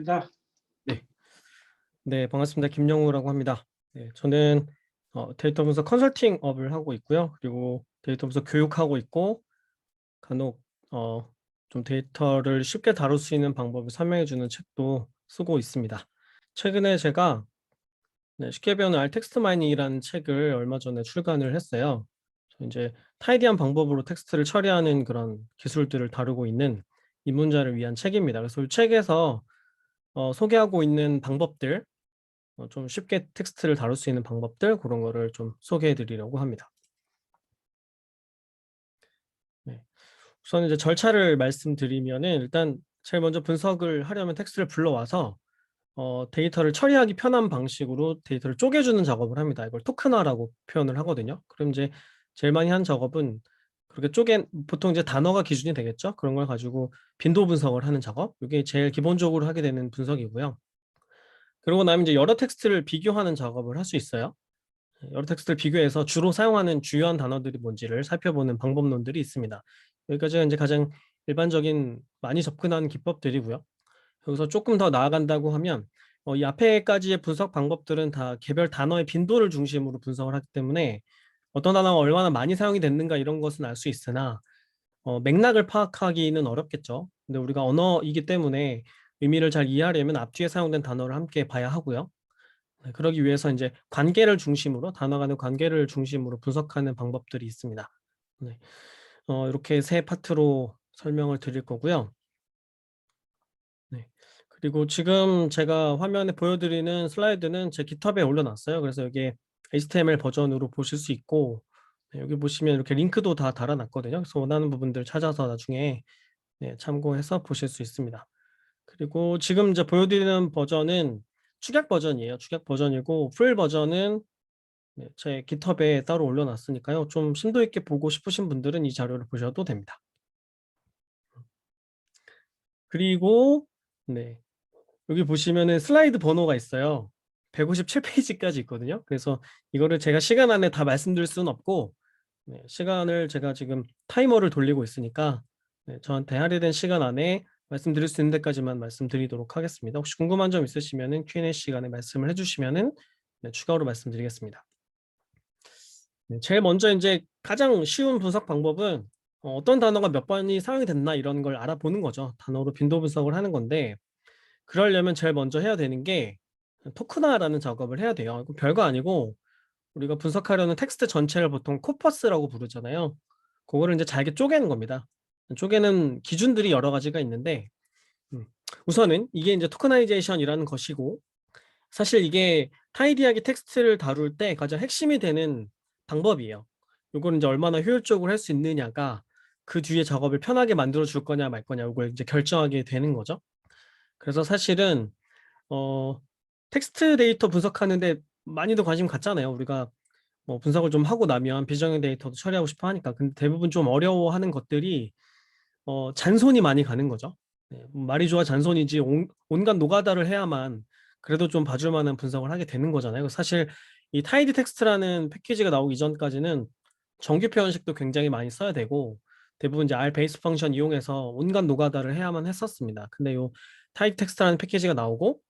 나 네, 네, 반갑습니다. 김영우라고 합니다. 네, 저는 데이터 분석 컨설팅 업을 하고 있고요. 그리고 데이터 분석 교육하고 있고, 간혹 좀 데이터를 쉽게 다룰 수 있는 방법을 설명해 주는 책도 쓰고 있습니다. 최근에 제가 쉽게 배우는 R 텍스트 마이닝이라는 책을 얼마 전에 출간을 했어요. 이제 타이디한 방법으로 텍스트를 처리하는 그런 기술들을 다루고 있는 입문자를 위한 책입니다. 그래서 이 책에서 소개하고 있는 방법들, 좀 쉽게 텍스트를 다룰 수 있는 방법들 그런 거를 좀 소개해 드리려고 합니다. 네. 우선 이제 절차를 말씀드리면은 일단 제일 먼저 분석을 하려면 텍스트를 불러와서 데이터를 처리하기 편한 방식으로 데이터를 쪼개주는 작업을 합니다. 이걸 토큰화라고 표현을 하거든요. 그럼 이제 제일 많이 한 작업은 그렇게 보통 이제 단어가 기준이 되겠죠. 그런 걸 가지고 빈도 분석을 하는 작업. 이게 제일 기본적으로 하게 되는 분석이고요. 그러고 나면 이제 여러 텍스트를 비교하는 작업을 할 수 있어요. 여러 텍스트를 비교해서 주로 사용하는 주요한 단어들이 뭔지를 살펴보는 방법론들이 있습니다. 여기까지가 이제 가장 일반적인 많이 접근하는 기법들이고요. 여기서 조금 더 나아간다고 하면 이 앞에까지의 분석 방법들은 다 개별 단어의 빈도를 중심으로 분석을 하기 때문에 어떤 단어가 얼마나 많이 사용이 됐는가 이런 것은 알 수 있으나 맥락을 파악하기는 어렵겠죠. 근데 우리가 언어이기 때문에 의미를 잘 이해하려면 앞뒤에 사용된 단어를 함께 봐야 하고요. 네, 그러기 위해서 이제 관계를 중심으로 단어 간의 관계를 중심으로 분석하는 방법들이 있습니다. 네. 이렇게 세 파트로 설명을 드릴 거고요. 네. 그리고 지금 제가 화면에 보여드리는 슬라이드는 제 깃허브에 올려놨어요. 그래서 여기에 HTML 버전으로 보실 수 있고, 네, 여기 보시면 이렇게 링크도 다 달아놨거든요. 그래서 원하는 부분들 찾아서 나중에 참고해서 보실 수 있습니다. 그리고 지금 이제 보여드리는 버전은 축약 버전이에요. 축약 버전이고 풀 버전은 제 깃허브에 따로 올려놨으니까요. 좀 심도 있게 보고 싶으신 분들은 이 자료를 보셔도 됩니다. 그리고 네, 여기 보시면은 슬라이드 번호가 있어요. 157페이지까지 있거든요. 그래서 이거를 제가 시간 안에 다 말씀드릴 수는 없고 시간을 제가 지금 타이머를 돌리고 있으니까 저한테 할애된 시간 안에 말씀드릴 수 있는 데까지만 말씀드리도록 하겠습니다. 혹시 궁금한 점 있으시면은 Q&A 시간에 말씀을 해주시면은 추가로 말씀드리겠습니다. 제일 먼저 이제 가장 쉬운 분석 방법은 어떤 단어가 몇 번이 사용이 됐나 이런 걸 알아보는 거죠. 단어로 빈도 분석을 하는 건데 그러려면 제일 먼저 해야 되는 게 토큰화라는 작업을 해야 돼요. 이거 별거 아니고 우리가 분석하려는 텍스트 전체를 보통 코퍼스라고 부르잖아요. 그거를 이제 잘게 쪼개는 겁니다. 쪼개는 기준들이 여러 가지가 있는데 음, 우선은 이게 이제 토커나이제이션이라는 것이고 사실 이게 타이디하게 텍스트를 다룰 때 가장 핵심이 되는 방법이에요. 요거는 이제 얼마나 효율적으로 할 수 있느냐가 그 뒤에 작업을 편하게 만들어 줄 거냐 말 거냐 이걸 이제 결정하게 되는 거죠. 그래서 사실은 어 텍스트 데이터 분석하는데 많이들 관심 갖잖아요. 우리가 뭐 분석을 좀 하고 나면 비정형 데이터도 처리하고 싶어 하니까. 근데 대부분 좀 어려워하는 것들이 잔손이 많이 가는 거죠. 네, 말이 좋아 잔손이지 온갖 노가다를 해야만 그래도 좀 봐줄 만한 분석을 하게 되는 거잖아요. 사실 이 타이디 텍스트라는 패키지가 나오기 이전까지는 정규 표현식도 굉장히 많이 써야 되고 대부분 이제 R 베이스 펑션 이용해서 온갖 노가다를 해야만 했었습니다. 근데 요 타이디 텍스트라는 패키지가 나오고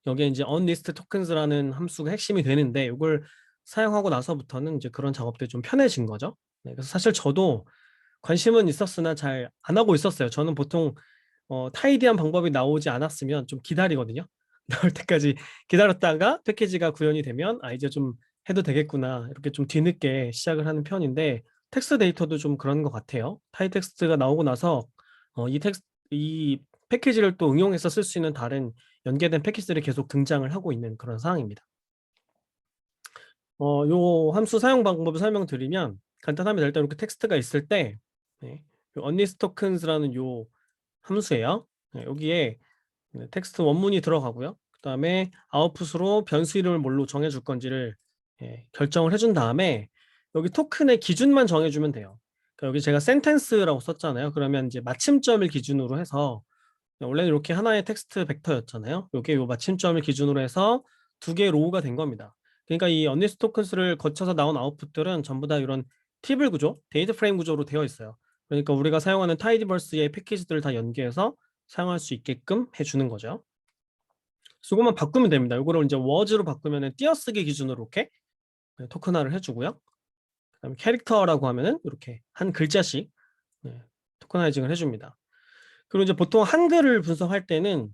여기에 이제 unlist tokens라는 함수가 핵심이 되는데 이걸 사용하고 나서부터는 이제 그런 작업들이 좀 편해진 거죠. 네, 그래서 사실 저도 관심은 있었으나 잘 안 하고 있었어요. 저는 보통 타이디한 방법이 나오지 않았으면 좀 기다리거든요. 나올 때까지 기다렸다가 패키지가 구현이 되면 이제 좀 해도 되겠구나 이렇게 좀 뒤늦게 시작을 하는 편인데 텍스트 데이터도 좀 그런 것 같아요. 타이 텍스트가 나오고 나서 이 패키지를 또 응용해서 쓸 수 있는 다른 연계된 패키지들이 계속 등장을 하고 있는 그런 상황입니다. 요 함수 사용 방법을 설명드리면 간단합니다. 일단 이렇게 텍스트가 있을 때 요 unlist tokens라는 요 함수예요. 여기에 텍스트 원문이 들어가고요. 그 다음에 아웃풋으로 변수 이름을 뭘로 정해줄 건지를 결정을 해준 다음에 여기 토큰의 기준만 정해주면 돼요. 그러니까 여기 제가 센텐스라고 썼잖아요. 그러면 이제 마침점을 기준으로 해서 원래는 이렇게 하나의 텍스트 벡터였잖아요. 이게 요 마침점을 기준으로 해서 두 개의 로우가 된 겁니다. 그러니까 이 언리스트 토큰스를 거쳐서 나온 아웃풋들은 전부 다 이런 티블 구조, 데이터 프레임 구조로 되어 있어요. 그러니까 우리가 사용하는 타이디버스의 패키지들을 다 연계해서 사용할 수 있게끔 해주는 거죠. 그거만 바꾸면 됩니다. 이거를 이제 워즈로 바꾸면은 띄어쓰기 기준으로 이렇게 토큰화를 해주고요. 그다음에 캐릭터라고 하면은 이렇게 한 글자씩 토커나이징을 해줍니다. 그리고 이제 보통 한글을 분석할 때는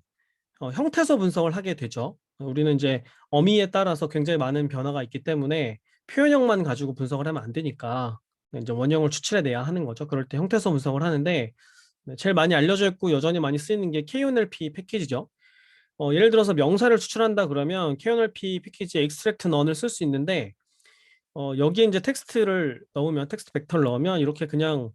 형태소 분석을 하게 되죠. 우리는 이제 어미에 따라서 굉장히 많은 변화가 있기 때문에 표현형만 가지고 분석을 하면 안 되니까 이제 원형을 추출해내야 하는 거죠. 그럴 때 형태소 분석을 하는데 제일 많이 알려져 있고 여전히 많이 쓰이는 게 KNLP 패키지죠. 예를 들어서 명사를 추출한다 그러면 KNLP 패키지 extract none을 쓸 수 있는데 여기에 이제 텍스트를 넣으면 텍스트 벡터를 넣으면 이렇게 그냥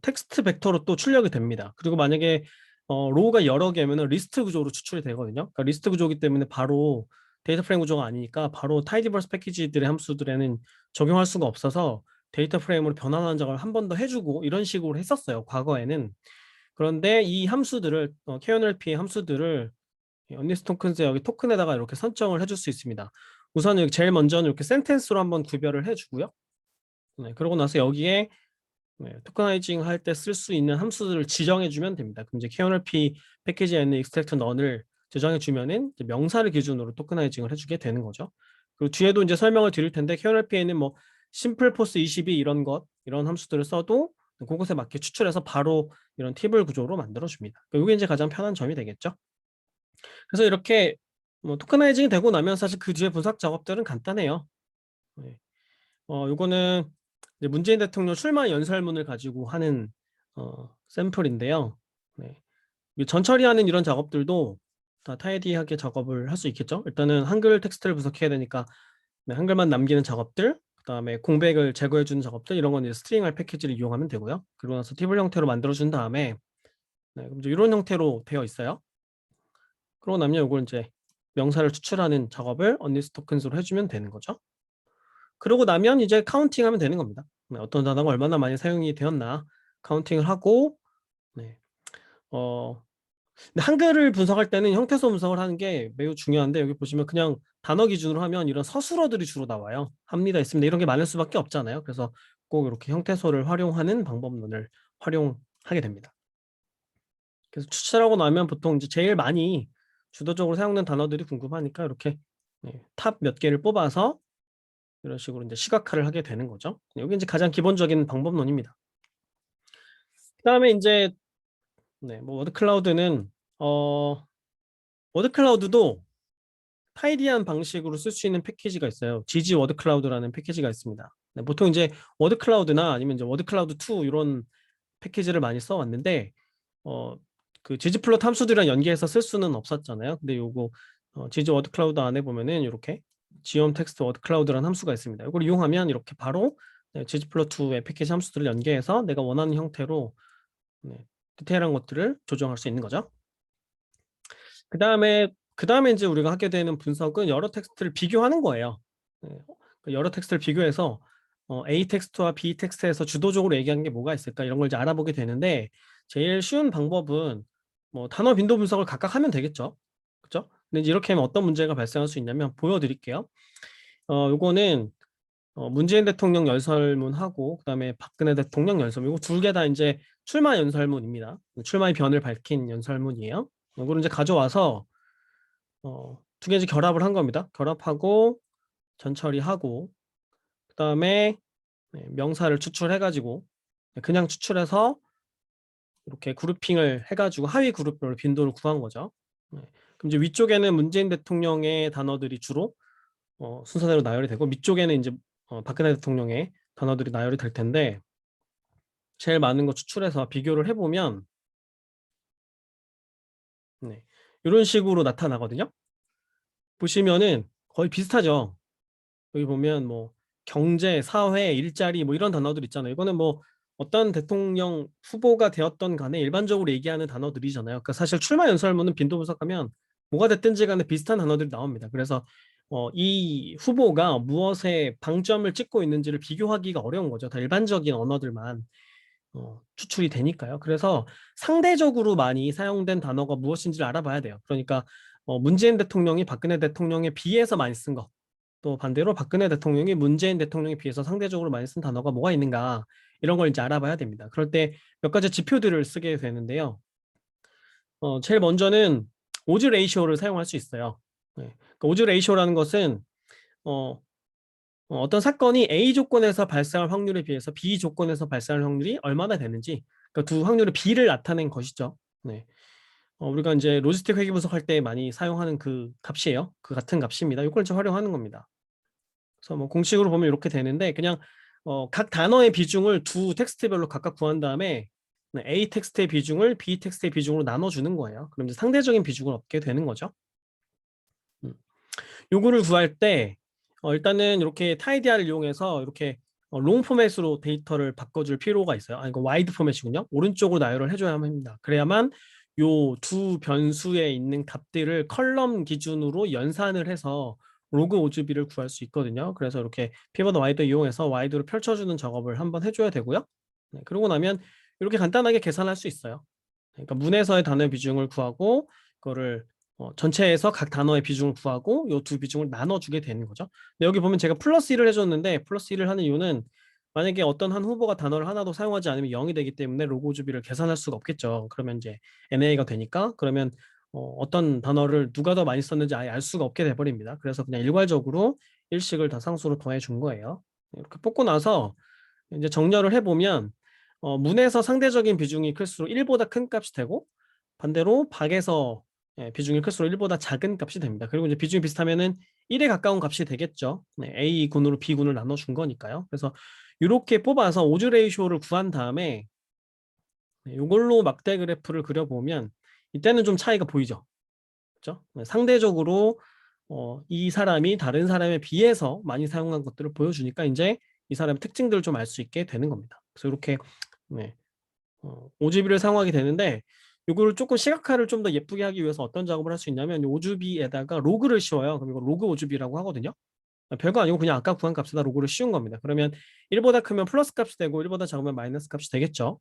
텍스트 벡터로 또 출력이 됩니다. 그리고 만약에 로우가 여러 개면 리스트 구조로 추출이 되거든요. 그러니까 리스트 구조이기 때문에 바로 데이터 프레임 구조가 아니니까 바로 타이디버스 패키지들의 함수들에는 적용할 수가 없어서 데이터 프레임으로 변환하는 작업을 한 번 더 해주고 이런 식으로 했었어요. 과거에는. 그런데 이 함수들을 KNLP 함수들을 언리스트 토큰스 여기 토큰에다가 이렇게 선정을 해줄 수 있습니다. 우선 여기 제일 먼저는 이렇게 센텐스로 한번 구별을 해주고요. 그러고 나서 여기에 토커나이징 할 때 쓸 수 있는 함수들을 지정해주면 됩니다. 그럼 이제 KNLP 패키지에 있는 extract none을 지정해주면은 명사를 기준으로 토커나이징을 해주게 되는 거죠. 그리고 뒤에도 이제 설명을 드릴 텐데 KNLP에는 뭐 심플포스 22 이런 함수들을 써도 그것에 맞게 추출해서 바로 이런 팁을 구조로 만들어줍니다. 이게 이제 가장 편한 점이 되겠죠. 그래서 이렇게 뭐 토커나이징이 되고 나면 사실 그 뒤에 분석 작업들은 간단해요. 이거는 문재인 대통령 출마 연설문을 가지고 하는 샘플인데요. 전처리하는 이런 작업들도 다 타이디하게 작업을 할 수 있겠죠. 일단은 한글 텍스트를 분석해야 되니까 한글만 남기는 작업들, 그다음에 공백을 제거해주는 작업들 이런 건 이제 스트링할 패키지를 이용하면 되고요. 그러고 나서 팁을 형태로 만들어준 다음에 그럼 이제 이런 형태로 되어 있어요. 그러고 나면 이걸 이제 명사를 추출하는 작업을 언리스트 토큰스로 해주면 되는 거죠. 그러고 나면 이제 카운팅하면 되는 겁니다. 어떤 단어가 얼마나 많이 사용이 되었나 카운팅을 하고 근데 한글을 분석할 때는 형태소 분석을 하는 게 매우 중요한데 여기 보시면 그냥 단어 기준으로 하면 이런 서술어들이 주로 나와요. 합니다, 있습니다 이런 게 많을 수밖에 없잖아요. 그래서 꼭 이렇게 형태소를 활용하는 방법론을 활용하게 됩니다. 그래서 추출하고 나면 보통 이제 제일 많이 주도적으로 사용된 단어들이 궁금하니까 이렇게 탑 몇 개를 뽑아서 이런 식으로 이제 시각화를 하게 되는 거죠. 여기 이제 가장 기본적인 방법론입니다. 그다음에 이제 뭐 워드 클라우드는 워드 클라우드도 타이디한 방식으로 쓸 수 있는 패키지가 있어요. GG 워드 클라우드라는 패키지가 있습니다. 보통 이제 워드 클라우드나 아니면 이제 워드 클라우드 2 이런 패키지를 많이 써왔는데 그 ggplot 함수들이랑 연계해서 쓸 수는 없었잖아요. 근데 요거 gg 워드 클라우드 안에 보면은 이렇게 geom text 워드 클라우드라는 함수가 있습니다. 이걸 이용하면 이렇게 바로 ggplot2의 패키지 함수들을 연계해서 내가 원하는 형태로 디테일한 것들을 조정할 수 있는 거죠. 그 다음에 이제 우리가 하게 되는 분석은 여러 텍스트를 비교하는 거예요. 여러 텍스트를 비교해서 A 텍스트와 B 텍스트에서 주도적으로 얘기하는 게 뭐가 있을까 이런 걸 이제 알아보게 되는데 제일 쉬운 방법은 뭐 단어 빈도 분석을 각각 하면 되겠죠. 그렇죠? 근데 이제 이렇게 하면 어떤 문제가 발생할 수 있냐면 보여드릴게요. 요거는 문재인 대통령 연설문하고 그다음에 박근혜 대통령 연설문 이거 두 개 다 이제 출마 연설문입니다. 출마의 변을 밝힌 연설문이에요. 이거를 이제 가져와서 두 개 이제 결합을 한 겁니다. 결합하고 전처리하고 그다음에 명사를 추출해가지고 그냥 추출해서 이렇게 그룹핑을 해가지고 하위 그룹별 빈도를 구한 거죠. 그럼 이제 위쪽에는 문재인 대통령의 단어들이 주로 순서대로 나열이 되고 밑쪽에는 이제 박근혜 대통령의 단어들이 나열이 될 텐데 제일 많은 거 추출해서 비교를 해보면 이런 식으로 나타나거든요. 보시면은 거의 비슷하죠. 여기 보면 뭐 경제, 사회, 일자리 뭐 이런 단어들 있잖아요. 이거는 뭐 어떤 대통령 후보가 되었던 간에 일반적으로 얘기하는 단어들이잖아요. 그러니까 사실 출마 연설문은 빈도 분석하면 뭐가 됐든지 간에 비슷한 단어들이 나옵니다. 그래서 이 후보가 무엇에 방점을 찍고 있는지를 비교하기가 어려운 거죠. 다 일반적인 언어들만 추출이 되니까요. 그래서 상대적으로 많이 사용된 단어가 무엇인지를 알아봐야 돼요. 그러니까 문재인 대통령이 박근혜 대통령에 비해서 많이 쓴 거, 또 반대로 박근혜 대통령이 문재인 대통령에 비해서 상대적으로 많이 쓴 단어가 뭐가 있는가 이런 걸 이제 알아봐야 됩니다. 그럴 때 몇 가지 지표들을 쓰게 되는데요. 제일 먼저는 오즈 레이시오를 사용할 수 있어요. 네. 그러니까 오즈 레이시오라는 것은 어떤 사건이 A 조건에서 발생할 확률에 비해서 B 조건에서 발생할 확률이 얼마나 되는지, 그러니까 두 확률의 비를 나타낸 것이죠. 네. 우리가 이제 로지스틱 회계 분석할 때 많이 사용하는 그 값이에요. 그 같은 값입니다. 이걸 이제 활용하는 겁니다. 그래서 뭐 공식으로 보면 이렇게 되는데, 그냥 각 단어의 비중을 두 텍스트별로 각각 구한 다음에 네, A 텍스트의 비중을 B 텍스트의 비중으로 나눠주는 거예요. 그럼 이제 상대적인 비중을 얻게 되는 거죠. 음. 요거를 구할 때 일단은 이렇게 타이디아를 이용해서 이렇게 롱 포맷으로 데이터를 바꿔줄 필요가 있어요. 이거 와이드 포맷이군요. 오른쪽으로 나열을 해줘야 합니다. 그래야만 요 두 변수에 있는 값들을 컬럼 기준으로 연산을 해서 로그 오즈비를 구할 수 있거든요. 그래서 이렇게 피벗 와이드 이용해서 와이드로 펼쳐주는 작업을 한번 해줘야 되고요. 네, 그러고 나면 이렇게 간단하게 계산할 수 있어요. 그러니까 문에서의 단어의 비중을 구하고 그거를 전체에서 각 단어의 비중을 구하고 이 두 비중을 나눠주게 되는 거죠. 근데 여기 보면 제가 플러스 1을 해줬는데 플러스 1을 하는 이유는 만약에 어떤 한 후보가 단어를 하나도 사용하지 않으면 0이 되기 때문에 로고 주비를 계산할 수가 없겠죠. 그러면 이제 NA가 되니까 그러면 어떤 단어를 누가 더 많이 썼는지 아예 알 수가 없게 돼버립니다. 그래서 그냥 일괄적으로 일식을 다 상수로 더해 준 거예요. 이렇게 뽑고 나서 이제 정렬을 해보면 문에서 상대적인 비중이 클수록 1보다 큰 값이 되고 반대로 박에서 비중이 클수록 1보다 작은 값이 됩니다. 그리고 이제 비중이 비슷하면은 1에 가까운 값이 되겠죠. 네, A군으로 B군을 나눠준 거니까요. 그래서 이렇게 뽑아서 오즈 레이쇼를 구한 다음에 이걸로 막대 그래프를 그려보면 이때는 좀 차이가 보이죠. 그렇죠? 네, 상대적으로 이 사람이 다른 사람에 비해서 많이 사용한 것들을 보여주니까 이제 이 사람의 특징들을 좀 알 수 있게 되는 겁니다. 그래서 이렇게 네, 오즈비를 사용하게 되는데 이거를 조금 시각화를 좀 더 예쁘게 하기 위해서 어떤 작업을 할 수 있냐면 오즈비에다가 로그를 씌워요. 그럼 이거 로그 오즈비라고 하거든요. 별거 아니고 그냥 아까 구한 값에다 로그를 씌운 겁니다. 그러면 1보다 크면 플러스 값이 되고 1보다 작으면 마이너스 값이 되겠죠.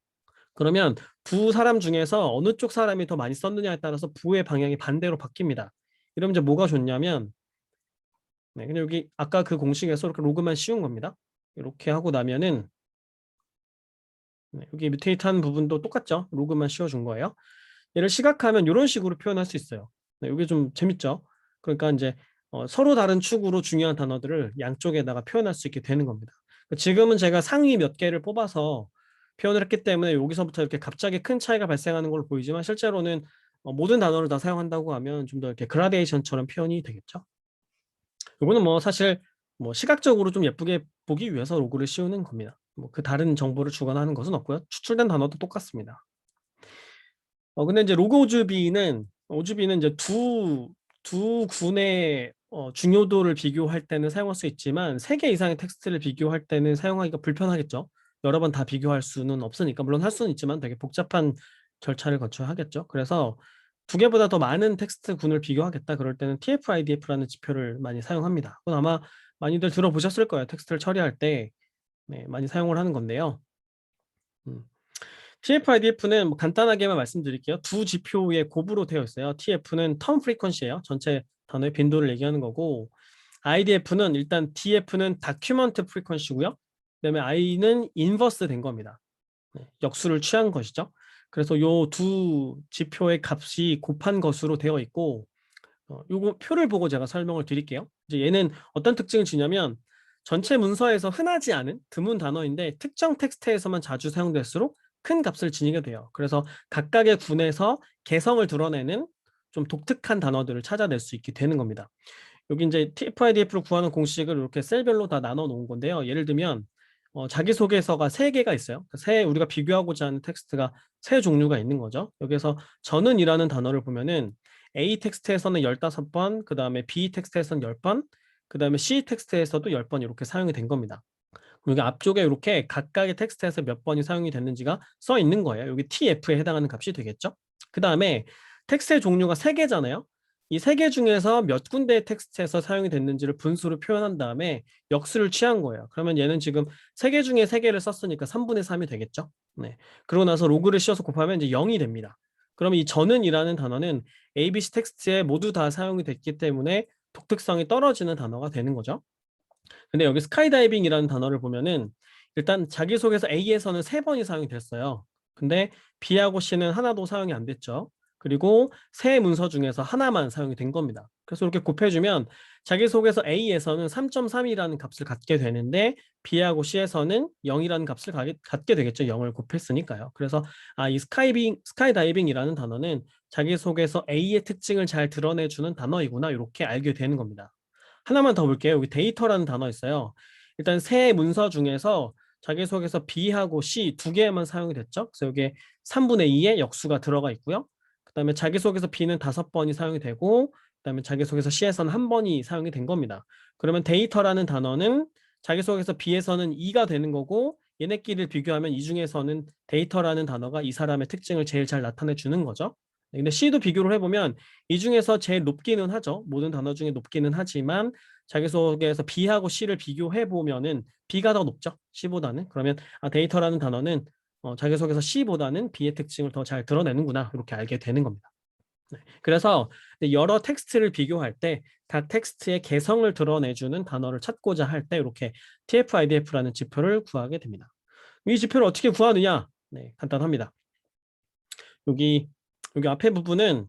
그러면 부 사람 중에서 어느 쪽 사람이 더 많이 썼느냐에 따라서 부의 방향이 반대로 바뀝니다. 이러면 이제 뭐가 좋냐면 네, 그냥 여기 아까 그 공식에서 이렇게 로그만 씌운 겁니다. 이렇게 하고 나면은 네, 여기 뮤테이트한 부분도 똑같죠. 로그만 씌워준 거예요. 얘를 시각화하면 이런 식으로 표현할 수 있어요. 네, 이게 좀 재밌죠. 그러니까 이제 서로 다른 축으로 중요한 단어들을 양쪽에다가 표현할 수 있게 되는 겁니다. 지금은 제가 상위 몇 개를 뽑아서 표현을 했기 때문에 여기서부터 이렇게 갑자기 큰 차이가 발생하는 걸로 보이지만 실제로는 모든 단어를 다 사용한다고 하면 좀 더 이렇게 그라데이션처럼 표현이 되겠죠. 이거는 뭐 사실 뭐 시각적으로 좀 예쁘게 보기 위해서 로고를 씌우는 겁니다. 뭐 그 다른 정보를 주거나 하는 것은 없고요. 추출된 단어도 똑같습니다. 근데 이제 로그 오즈비는 이제 두 군의 중요도를 비교할 때는 사용할 수 있지만 세 개 이상의 텍스트를 비교할 때는 사용하기가 불편하겠죠. 여러 번 다 비교할 수는 없으니까 물론 할 수는 있지만 되게 복잡한 절차를 거쳐야 하겠죠. 그래서 두 개보다 더 많은 텍스트 군을 비교하겠다 그럴 때는 TF-IDF라는 지표를 많이 사용합니다. 그건 아마 많이들 들어보셨을 거예요. 텍스트를 처리할 때 네, 많이 사용을 하는 건데요. TF-IDF는 뭐 간단하게만 말씀드릴게요. 두 지표의 곱으로 되어 있어요. TF는 텀 프리퀀시예요. 전체 단어의 빈도를 얘기하는 거고 IDF는 일단 DF는 다큐먼트 프리퀀시고요. 그다음에 I는 인버스 된 겁니다. 네, 역수를 취한 것이죠. 그래서 요 두 지표의 값이 곱한 것으로 되어 있고 요거 표를 보고 제가 설명을 드릴게요. 이제 얘는 어떤 특징을 주냐면 전체 문서에서 흔하지 않은 드문 단어인데 특정 텍스트에서만 자주 사용될수록 큰 값을 지니게 돼요. 그래서 각각의 군에서 개성을 드러내는 좀 독특한 단어들을 찾아낼 수 있게 되는 겁니다. 여기 이제 TF-IDF를 구하는 공식을 이렇게 셀별로 다 나눠 놓은 건데요. 예를 들면 자기소개서가 세 개가 있어요. 우리가 비교하고자 하는 텍스트가 세 종류가 있는 거죠. 여기서 저는이라는 단어를 보면은 A 텍스트에서는 15번, 그 다음에 B 텍스트에서는 10번, 그 다음에 C 텍스트에서도 10번 이렇게 사용이 된 겁니다. 여기 앞쪽에 이렇게 각각의 텍스트에서 몇 번이 사용이 됐는지가 써 있는 거예요. 여기 TF에 해당하는 값이 되겠죠. 그 다음에 텍스트의 종류가 세 개잖아요. 이 세 개 중에서 몇 군데의 텍스트에서 사용이 됐는지를 분수로 표현한 다음에 역수를 취한 거예요. 그러면 얘는 지금 세 개 중에 세 개를 썼으니까 3분의 3이 되겠죠. 네. 그러고 나서 로그를 씌워서 곱하면 이제 0이 됩니다. 그러면 이 저는이라는 단어는 ABC 텍스트에 모두 다 사용이 됐기 때문에 독특성이 떨어지는 단어가 되는 거죠. 근데 여기 스카이다이빙이라는 단어를 보면은 일단 자기소개서 A에서는 세 번이 사용이 됐어요. 근데 B하고 C는 하나도 사용이 안 됐죠. 그리고 세 문서 중에서 하나만 사용이 된 겁니다. 그래서 이렇게 곱해주면 자기소개서 A에서는 3.3이라는 값을 갖게 되는데 B하고 C에서는 0이라는 값을 갖게 되겠죠. 0을 곱했으니까요. 그래서 이 스카이다이빙이라는 단어는 자기소개서 A의 특징을 잘 드러내주는 단어이구나 이렇게 알게 되는 겁니다. 하나만 더 볼게요. 여기 데이터라는 단어 있어요. 일단 세 문서 중에서 자기소개서 B하고 C 두 개만 사용이 됐죠. 그래서 여기에 3분의 2의 역수가 들어가 있고요. 그다음에 자기소개서 B는 5번이 사용이 되고 그다음에 자기소개서 C에서는 1번이 사용이 된 겁니다. 그러면 데이터라는 단어는 자기소개서 B에서는 2가 되는 거고 얘네끼리를 비교하면 이 중에서는 데이터라는 단어가 이 사람의 특징을 제일 잘 나타내 주는 거죠. 근데 C도 비교를 해보면 이 중에서 제일 높기는 하죠. 모든 단어 중에 높기는 하지만 자기소개서 B하고 C를 비교해 보면은 B가 더 높죠. C보다는. 그러면 데이터라는 단어는 자기소개서 C보다는 B의 특징을 더 잘 드러내는구나 이렇게 알게 되는 겁니다. 네. 그래서 여러 텍스트를 비교할 때 각 텍스트의 개성을 드러내주는 단어를 찾고자 할 때 이렇게 TF-IDF라는 지표를 구하게 됩니다. 이 지표를 어떻게 구하느냐? 네, 간단합니다. 여기 앞에 부분은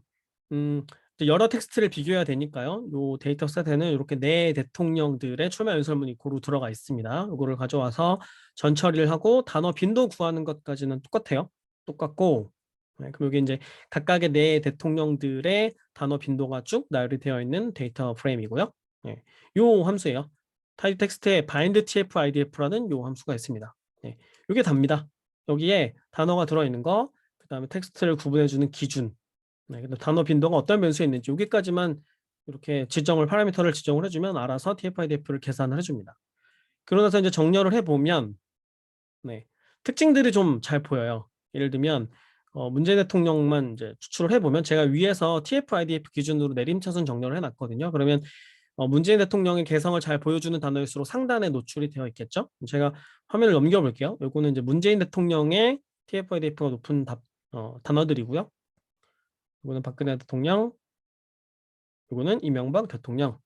여러 텍스트를 비교해야 되니까요. 이 데이터 셋에는 이렇게 네 대통령들의 출마 연설문이 고루 들어가 있습니다. 이거를 가져와서 전처리를 하고 단어 빈도 구하는 것까지는 똑같아요. 똑같고 네, 그럼 여기 이제 각각의 네 대통령들의 단어 빈도가 쭉 나열이 되어 있는 데이터 프레임이고요. 네, 요 함수예요. 타입 텍스트에 bind tf-idf라는 요 함수가 있습니다. 네, 이게 답니다. 여기에 단어가 들어있는 거, 그 다음에 텍스트를 구분해주는 기준, 네, 단어 빈도가 어떤 변수에 있는지 여기까지만 이렇게 파라미터를 지정을 해주면 알아서 TF-IDF를 계산을 해줍니다. 그러고 나서 이제 정렬을 해보면 네, 특징들이 좀 잘 보여요. 예를 들면 문재인 대통령만 이제 추출을 해보면 제가 위에서 TF-IDF 기준으로 내림차순 정렬을 해놨거든요. 그러면 문재인 대통령의 개성을 잘 보여주는 단어일수록 상단에 노출이 되어 있겠죠. 제가 화면을 넘겨볼게요. 요거는 이제 문재인 대통령의 TF-IDF가 높은 단어들이고요. 이거는 박근혜 대통령, 이거는 이명박 대통령,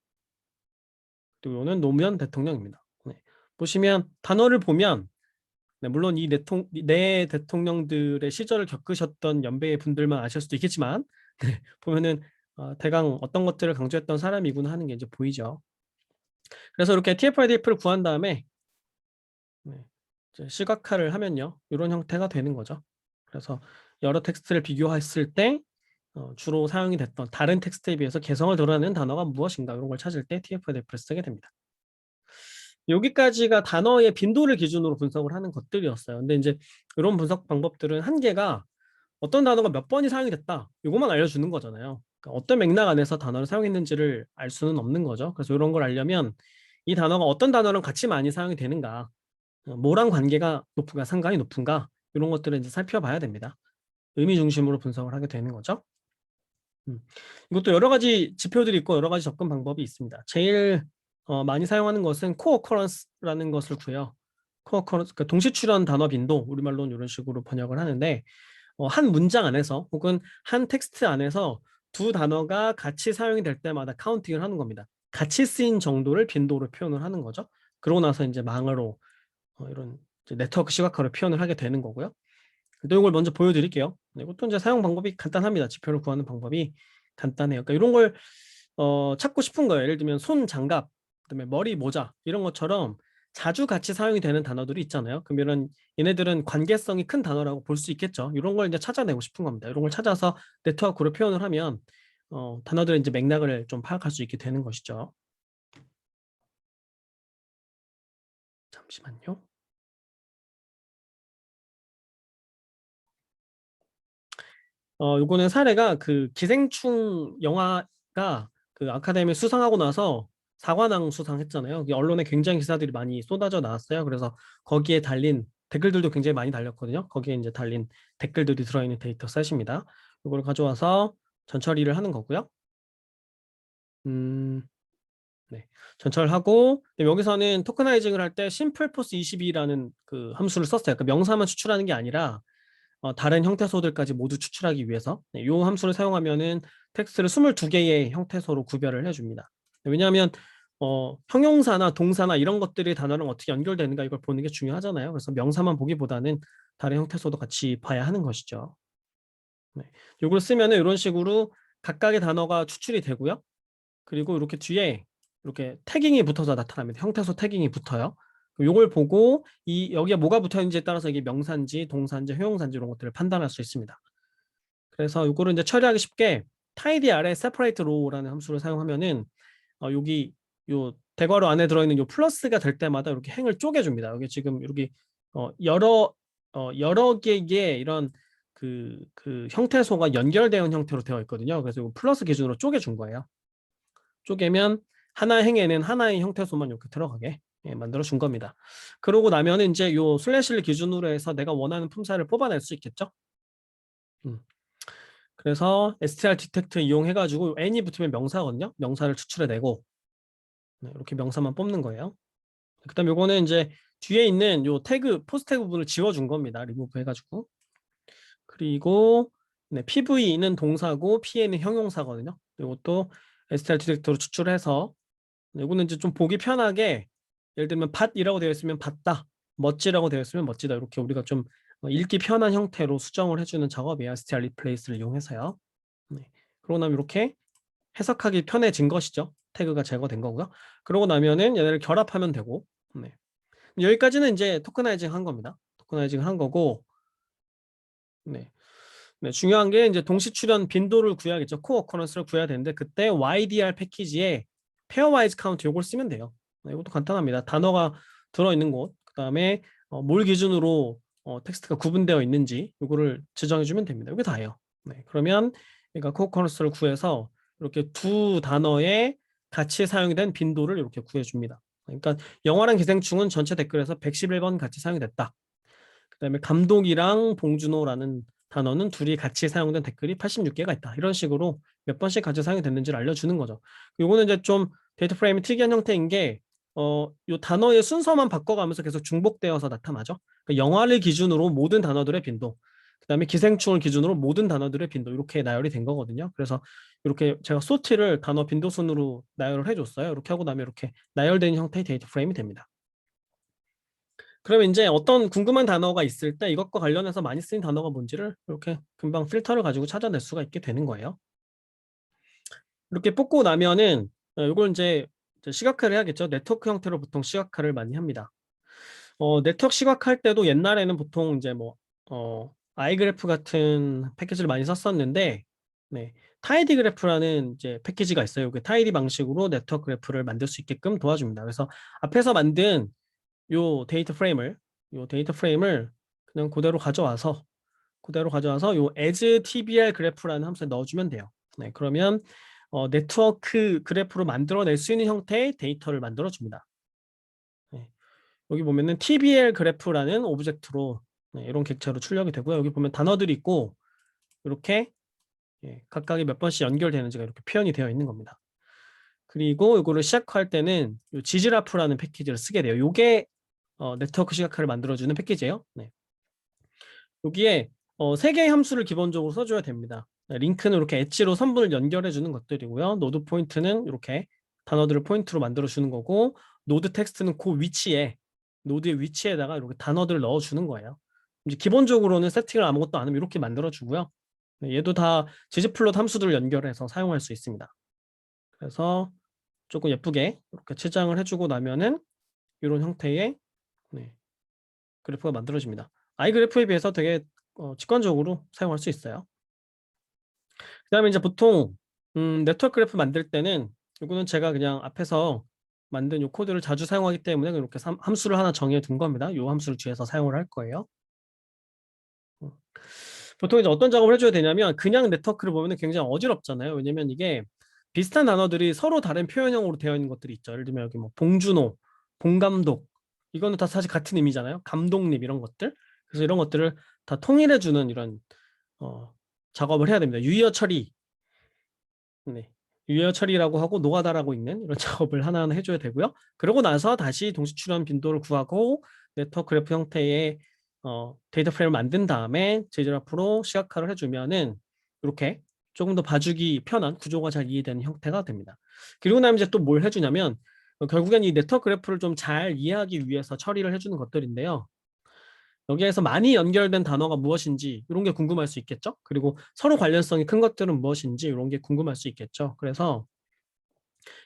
그리고 이거는 노무현 대통령입니다. 네. 보시면 단어를 보면 네, 물론 네 대통령들의 시절을 겪으셨던 연배의 분들만 아실 수도 있겠지만 네, 보면은 대강 어떤 것들을 강조했던 사람이구나 하는 게 이제 보이죠. 그래서 이렇게 TF-IDF를 구한 다음에 네, 이제 시각화를 하면요, 이런 형태가 되는 거죠. 그래서 여러 텍스트를 비교했을 때 주로 사용이 됐던 다른 텍스트에 비해서 개성을 드러내는 단어가 무엇인가 이런 걸 찾을 때 TF-IDF를 쓰게 됩니다. 여기까지가 단어의 빈도를 기준으로 분석을 하는 것들이었어요. 근데 이제 이런 분석 방법들은 한계가 어떤 단어가 몇 번이 사용이 됐다 이것만 알려주는 거잖아요. 그러니까 어떤 맥락 안에서 단어를 사용했는지를 알 수는 없는 거죠. 그래서 이런 걸 알려면 이 단어가 어떤 단어랑 같이 많이 사용이 되는가, 뭐랑 관계가 높은가, 상관이 높은가 이런 것들을 이제 살펴봐야 됩니다. 의미 중심으로 분석을 하게 되는 거죠. 이것도 여러 가지 지표들이 있고 여러 가지 접근 방법이 있습니다. 제일 많이 사용하는 것은 코어커런스라는 것을 구해요. 코어커런스, 그러니까 동시출현 단어 빈도, 우리말로는 이런 식으로 번역을 하는데 한 문장 안에서 혹은 한 텍스트 안에서 두 단어가 같이 사용이 될 때마다 카운팅을 하는 겁니다. 같이 쓰인 정도를 빈도로 표현을 하는 거죠. 그러고 나서 이제 망으로 이런 이제 네트워크 시각화로 표현을 하게 되는 거고요. 또 이걸 먼저 보여드릴게요. 네, 이것도 이제 사용 방법이 간단합니다. 지표를 구하는 방법이 간단해요. 그러니까 이런 걸 찾고 싶은 거예요. 예를 들면 손 장갑, 그다음에 머리 모자 이런 것처럼 자주 같이 사용이 되는 단어들이 있잖아요. 그러면 얘네들은 관계성이 큰 단어라고 볼 수 있겠죠. 이런 걸 이제 찾아내고 싶은 겁니다. 이런 걸 찾아서 네트워크로 표현을 하면 단어들의 이제 맥락을 좀 파악할 수 있게 되는 것이죠. 잠시만요. 요거는 사례가 그 기생충 영화가 그 아카데미 수상하고 나서 사관왕 수상했잖아요. 언론에 굉장히 기사들이 많이 쏟아져 나왔어요. 그래서 거기에 달린 댓글들도 굉장히 많이 달렸거든요. 거기에 이제 달린 댓글들이 들어있는 데이터 셋입니다. 이걸 가져와서 전처리를 하는 거고요. 네. 전철하고 여기서는 토커나이징을 할 때 심플포스 22라는 그 함수를 썼어요. 그 명사만 추출하는 게 아니라 다른 형태소들까지 모두 추출하기 위해서 이 함수를 사용하면은 텍스트를 22개의 형태소로 구별을 해줍니다. 왜냐하면 형용사나 동사나 이런 것들이 단어랑 어떻게 연결되는가 이걸 보는 게 중요하잖아요. 그래서 명사만 보기보다는 다른 형태소도 같이 봐야 하는 것이죠. 네. 이걸 쓰면은 이런 식으로 각각의 단어가 추출이 되고요. 그리고 이렇게 뒤에 이렇게 태깅이 붙어서 나타납니다. 형태소 태깅이 붙어요. 이걸 보고 여기에 뭐가 붙어 있는지에 따라서 이게 명사인지 동사인지 형용사인지 이런 것들을 판단할 수 있습니다. 그래서 이거를 이제 처리하기 쉽게 tidy 아래 separate row라는 함수를 사용하면은 여기 요 대괄호 안에 들어있는 요 플러스가 될 때마다 이렇게 행을 쪼개줍니다. 여기 지금 여기 여러 개의 이런 그 형태소가 연결되어 있는 형태로 되어 있거든요. 그래서 이거 플러스 기준으로 쪼개준 거예요. 쪼개면 하나의 행에는 하나의 형태소만 이렇게 들어가게 만들어 준 겁니다. 그러고 나면 이제 요 슬래시를 기준으로 해서 내가 원하는 품사를 뽑아낼 수 있겠죠. 그래서 str detect 이용해가지고 n이 붙으면 명사거든요. 명사를 추출해내고 이렇게 명사만 뽑는 거예요. 그다음 요거는 이제 뒤에 있는 요 태그 포스트 태그 부분을 지워준 겁니다. 리무브 해가지고. 그리고 PV는 동사고 PA는 형용사거든요. 이것도 str detect로 추출해서 이거는 이제 좀 보기 편하게 예를 들면 밭이라고 되어 있으면 밭다, 멋지라고 되어 있으면 멋지다 이렇게 우리가 좀 읽기 편한 형태로 수정을 해주는 작업이에요. str replace를 이용해서요. 네. 그러고 나면 이렇게 해석하기 편해진 것이죠. 태그가 제거된 거고요. 그러고 나면은 얘네를 결합하면 되고 네. 여기까지는 이제 토커나이징 한 겁니다. 토커나이징 한 거고 네. 네, 중요한 게 이제 동시 출현 빈도를 구해야겠죠. 코어 어커런스를 구해야 되는데 그때 YDR 패키지에 페어와이즈 카운트 요걸 쓰면 돼요. 네, 이것도 간단합니다. 단어가 들어있는 곳, 그 다음에 뭘 기준으로 텍스트가 구분되어 있는지 요거를 지정해주면 됩니다. 이게 다예요. 네, 그러면 그러니까 코어 어커런스를 구해서 이렇게 두 단어의 같이 사용이 된 빈도를 이렇게 구해줍니다. 그러니까 영화랑 기생충은 전체 댓글에서 111번 같이 사용이 됐다. 그다음에 감독이랑 봉준호라는 단어는 둘이 같이 사용된 댓글이 86개가 있다. 이런 식으로 몇 번씩 같이 사용이 됐는지를 알려주는 거죠. 이거는 이제 좀 데이터 프레임이 특이한 형태인 게 요 단어의 순서만 바꿔가면서 계속 중복되어서 나타나죠. 그러니까 영화를 기준으로 모든 단어들의 빈도, 그다음에 기생충을 기준으로 모든 단어들의 빈도 이렇게 나열이 된 거거든요. 그래서 이렇게 제가 소티를 단어 빈도 순으로 나열을 해줬어요. 이렇게 하고 나면 이렇게 나열된 형태의 데이터 프레임이 됩니다. 그러면 이제 어떤 궁금한 단어가 있을 때 이것과 관련해서 많이 쓰인 단어가 뭔지를 이렇게 금방 필터를 가지고 찾아낼 수가 있게 되는 거예요. 이렇게 뽑고 나면은 이걸 이제 시각화를 해야겠죠. 네트워크 형태로 보통 시각화를 많이 합니다. 네트워크 시각화할 때도 옛날에는 보통 이제 뭐 아이그래프 같은 패키지를 많이 썼었는데 네, 타이디 그래프라는 이제 패키지가 있어요. 그 타이디 방식으로 네트워크 그래프를 만들 수 있게끔 도와줍니다. 그래서 앞에서 만든 요 데이터 프레임을 그냥 그대로 가져와서 요 as tbr 그래프라는 함수에 넣어주면 돼요. 네, 그러면 네트워크 그래프로 만들어낼 수 있는 형태의 데이터를 만들어줍니다. 네, 여기 보면은 tbr 그래프라는 오브젝트로 이런 객체로 출력이 되고요. 여기 보면 단어들이 있고 이렇게 각각이 몇 번씩 연결되는지가 이렇게 표현이 되어 있는 겁니다. 그리고 이거를 시작할 때는 요 지지라프라는 패키지를 쓰게 돼요. 요게 네트워크 시각화를 만들어주는 패키지예요. 네. 여기에 세 개의 함수를 기본적으로 써줘야 됩니다. 링크는 이렇게 엣지로 선분을 연결해 주는 것들이고요. 노드 포인트는 이렇게 단어들을 포인트로 만들어 주는 거고, 노드 텍스트는 그 위치에 노드의 위치에다가 이렇게 단어들을 넣어 주는 거예요. 이제 기본적으로는 세팅을 아무것도 안 하면 이렇게 만들어 주고요. 얘도 다 지지플롯 함수들을 연결해서 사용할 수 있습니다. 그래서 조금 예쁘게 이렇게 치장을 해주고 나면은 이런 형태의 그래프가 만들어집니다. 아이그래프에 비해서 되게 직관적으로 사용할 수 있어요. 그 다음에 이제 보통 네트워크 그래프 만들 때는 이거는 제가 그냥 앞에서 만든 이 코드를 자주 사용하기 때문에 이렇게 함수를 하나 정해 둔 겁니다. 이 함수를 뒤에서 사용을 할 거예요. 보통 이제 어떤 작업을 해줘야 되냐면 그냥 네트워크를 보면 굉장히 어지럽잖아요. 왜냐면 이게 비슷한 단어들이 서로 다른 표현형으로 되어 있는 것들이 있죠. 예를 들면 여기 뭐 봉준호, 봉감독 이거는 다 사실 같은 의미잖아요. 감독님 이런 것들. 그래서 이런 것들을 다 통일해주는 이런 작업을 해야 됩니다. 유의어 처리, 유의어 처리라고 하고 노가다라고 있는 이런 작업을 하나하나 해줘야 되고요. 그러고 나서 다시 동시 출현 빈도를 구하고 네트워크 그래프 형태의 데이터 프레임을 만든 다음에 제그래프로 시각화를 해주면은 이렇게 조금 더 봐주기 편한 구조가 잘 이해되는 형태가 됩니다. 그리고 나면 이제 또 뭘 해주냐면 결국엔 이 네트워크 그래프를 좀 잘 이해하기 위해서 처리를 해주는 것들인데요. 여기에서 많이 연결된 단어가 무엇인지 이런 게 궁금할 수 있겠죠. 그리고 서로 관련성이 큰 것들은 무엇인지 이런 게 궁금할 수 있겠죠. 그래서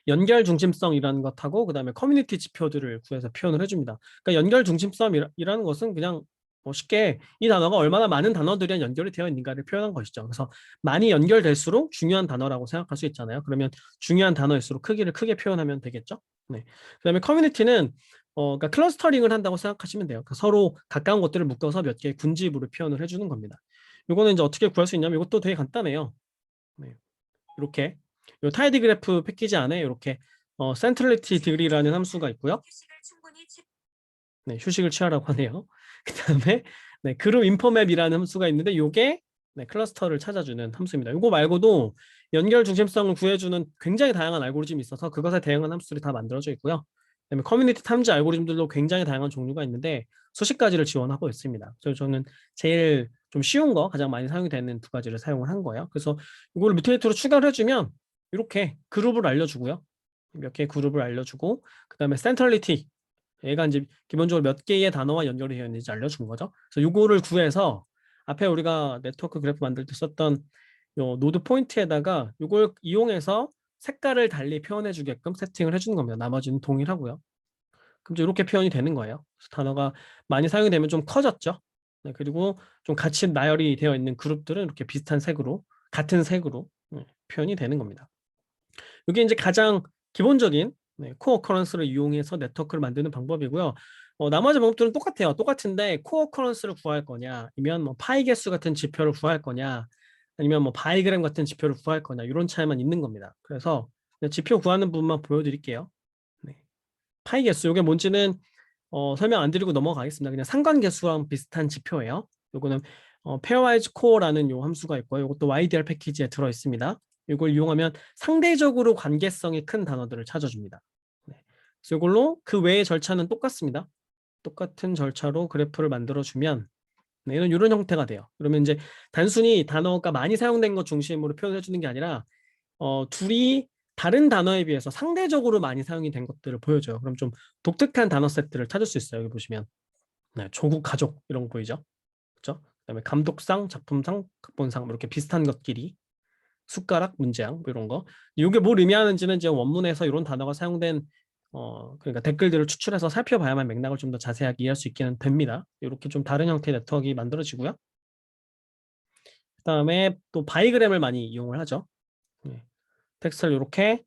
연결 중심성이라는 것하고 그다음에 커뮤니티 지표들을 구해서 표현을 해줍니다. 그러니까 연결 중심성이라는 것은 그냥 뭐 쉽게 이 단어가 얼마나 많은 단어들이랑 연결이 되어 있는가를 표현한 것이죠. 그래서 많이 연결될수록 중요한 단어라고 생각할 수 있잖아요. 그러면 중요한 단어일수록 크기를 크게 표현하면 되겠죠. 네. 그다음에 커뮤니티는 그러니까 클러스터링을 한다고 생각하시면 돼요. 그러니까 서로 가까운 것들을 묶어서 몇 개의 군집으로 표현을 해주는 겁니다. 이거는 이제 어떻게 구할 수 있냐면 이것도 되게 간단해요. 네. 이렇게 요 타이드 그래프 패키지 안에 이렇게 센트럴리티 디그리라는 함수가 있고요. 네, 휴식을 취하라고 하네요. 그 다음에 네, 그룹 인포맵이라는 함수가 있는데 이게 네, 클러스터를 찾아주는 함수입니다. 이거 말고도 연결 중심성을 구해주는 굉장히 다양한 알고리즘이 있어서 그것에 대응한 함수들이 다 만들어져 있고요. 그다음에 커뮤니티 탐지 알고리즘들도 굉장히 다양한 종류가 있는데 수십 가지를 지원하고 있습니다. 그래서 저는 제일 좀 쉬운 거, 가장 많이 사용이 되는 두 가지를 사용을 한 거예요. 그래서 이걸 뮤테이터로 추가를 해주면 이렇게 그룹을 알려주고요. 몇 개의 그룹을 알려주고 그 다음에 센트럴리티 얘가 이제 기본적으로 몇 개의 단어와 연결이 되어 있는지 알려준 거죠. 그래서 요거를 구해서 앞에 우리가 네트워크 그래프 만들 때 썼던 요 노드 포인트에다가 요걸 이용해서 색깔을 달리 표현해 주게끔 세팅을 해주는 겁니다. 나머지는 동일하고요. 그럼 이제 이렇게 표현이 되는 거예요. 그래서 단어가 많이 사용이 되면 좀 커졌죠. 네, 그리고 좀 같이 나열이 되어 있는 그룹들은 이렇게 비슷한 색으로 같은 색으로 표현이 되는 겁니다. 이게 이제 가장 기본적인 코어 어커런스를 이용해서 네트워크를 만드는 방법이고요. 나머지 방법들은 똑같아요. 똑같은데 코어 어커런스를 구할 거냐, 아니면 뭐 파이 개수 같은 지표를 구할 거냐, 아니면 뭐 바이그램 같은 지표를 구할 거냐 이런 차이만 있는 겁니다. 그래서 지표 구하는 부분만 보여드릴게요. 네. 파이 개수 이게 뭔지는 설명 안 드리고 넘어가겠습니다. 그냥 상관계수랑 비슷한 지표예요. 요거는 페어와이즈 코어라는 요 함수가 있고요. 이것도 YDR 패키지에 들어 있습니다. 이걸 이용하면 상대적으로 관계성이 큰 단어들을 찾아줍니다. 네. 그래서 이걸로 그 외의 절차는 똑같습니다. 똑같은 절차로 그래프를 만들어주면 네, 이런 형태가 돼요. 그러면 이제 단순히 단어가 많이 사용된 것 중심으로 표현해 주는 게 아니라 둘이 다른 단어에 비해서 상대적으로 많이 사용이 된 것들을 보여줘요. 그럼 좀 독특한 단어 세트를 찾을 수 있어요. 여기 보시면 네, 조국, 가족 이런 거 보이죠? 그렇죠? 그다음에 감독상, 작품상, 각본상 뭐 이렇게 비슷한 것끼리 숟가락, 문제양 뭐 이런 거. 이게 뭘 의미하는지는 이제 원문에서 이런 단어가 사용된 그러니까 댓글들을 추출해서 살펴봐야만 맥락을 좀 더 자세하게 이해할 수 있기는 됩니다. 이렇게 좀 다른 형태의 네트워크가 만들어지고요. 그다음에 또 바이그램을 많이 이용을 하죠. 네. 텍스트를 이렇게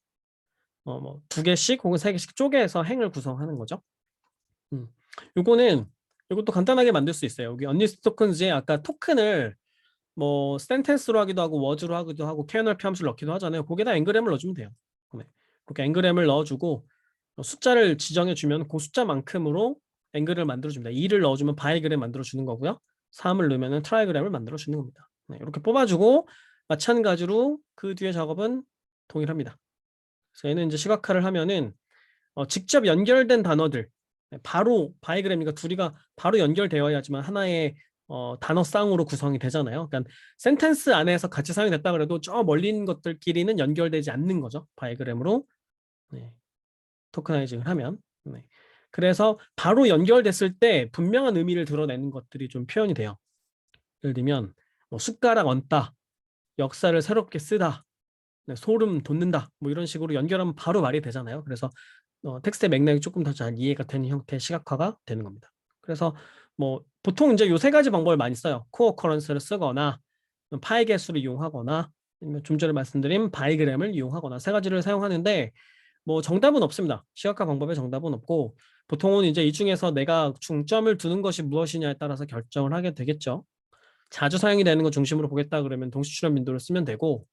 뭐 2개씩 혹은 3개씩 쪼개서 행을 구성하는 거죠. 요거는 이것도 간단하게 만들 수 있어요. 여기 언리스트 토큰즈에 아까 토큰을 뭐 센텐스로 하기도 하고 워즈로 하기도 하고 KNRP 함수를 넣기도 하잖아요. 거기에다 앵그램을 넣어주면 돼요. 네. 그렇게 앵그램을 넣어주고 숫자를 지정해 주면 그 숫자만큼으로 앵글을 만들어 줍니다. 2를 넣어주면 바이그램 만들어 주는 거고요. 3을 넣으면 트라이그램을 만들어 주는 겁니다. 네. 이렇게 뽑아주고 마찬가지로 그 뒤에 작업은 동일합니다. 그래서 얘는 이제 시각화를 하면은 직접 연결된 단어들 바로 바이그램이니까 둘이가 바로 연결되어야지만 하나의 단어 쌍으로 구성이 되잖아요. 그러니까 센텐스 안에서 같이 사용이 됐다 그래도 저 멀리 있는 것들끼리는 연결되지 않는 거죠. 바이그램으로 네, 토커나이징을 하면 네. 그래서 바로 연결됐을 때 분명한 의미를 드러내는 것들이 좀 표현이 돼요. 예를 들면 뭐 숟가락 얹다, 역사를 새롭게 쓰다, 네, 소름 돋는다 뭐 이런 식으로 연결하면 바로 말이 되잖아요. 그래서 텍스트의 맥락이 조금 더 잘 이해가 되는 형태의 시각화가 되는 겁니다. 그래서 뭐 보통 이제 요 세 가지 방법을 많이 써요. 코어 커런스를 쓰거나 파이 개수를 이용하거나 아니면 좀 전에 말씀드린 바이그램을 이용하거나 세 가지를 사용하는데 뭐 정답은 없습니다. 시각화 방법에 정답은 없고 보통은 이제 이 중에서 내가 중점을 두는 것이 무엇이냐에 따라서 결정을 하게 되겠죠. 자주 사용이 되는 것 중심으로 보겠다 그러면 동시출현 빈도를 쓰면 되고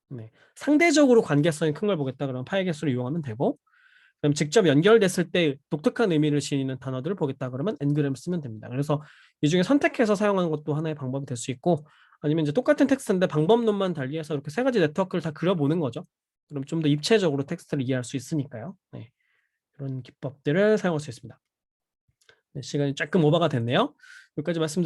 네. 상대적으로 관계성이 큰 걸 보겠다 그러면 파이 개수를 이용하면 되고 그럼 직접 연결됐을 때 독특한 의미를 지니는 단어들을 보겠다 그러면 엔그램 쓰면 됩니다. 그래서 이 중에 선택해서 사용하는 것도 하나의 방법이 될 수 있고 아니면 이제 똑같은 텍스트인데 방법론만 달리해서 이렇게 세 가지 네트워크를 다 그려보는 거죠. 그럼 좀 더 입체적으로 텍스트를 이해할 수 있으니까요. 네. 이런 기법들을 사용할 수 있습니다. 네, 시간이 조금 오버가 됐네요. 여기까지 말씀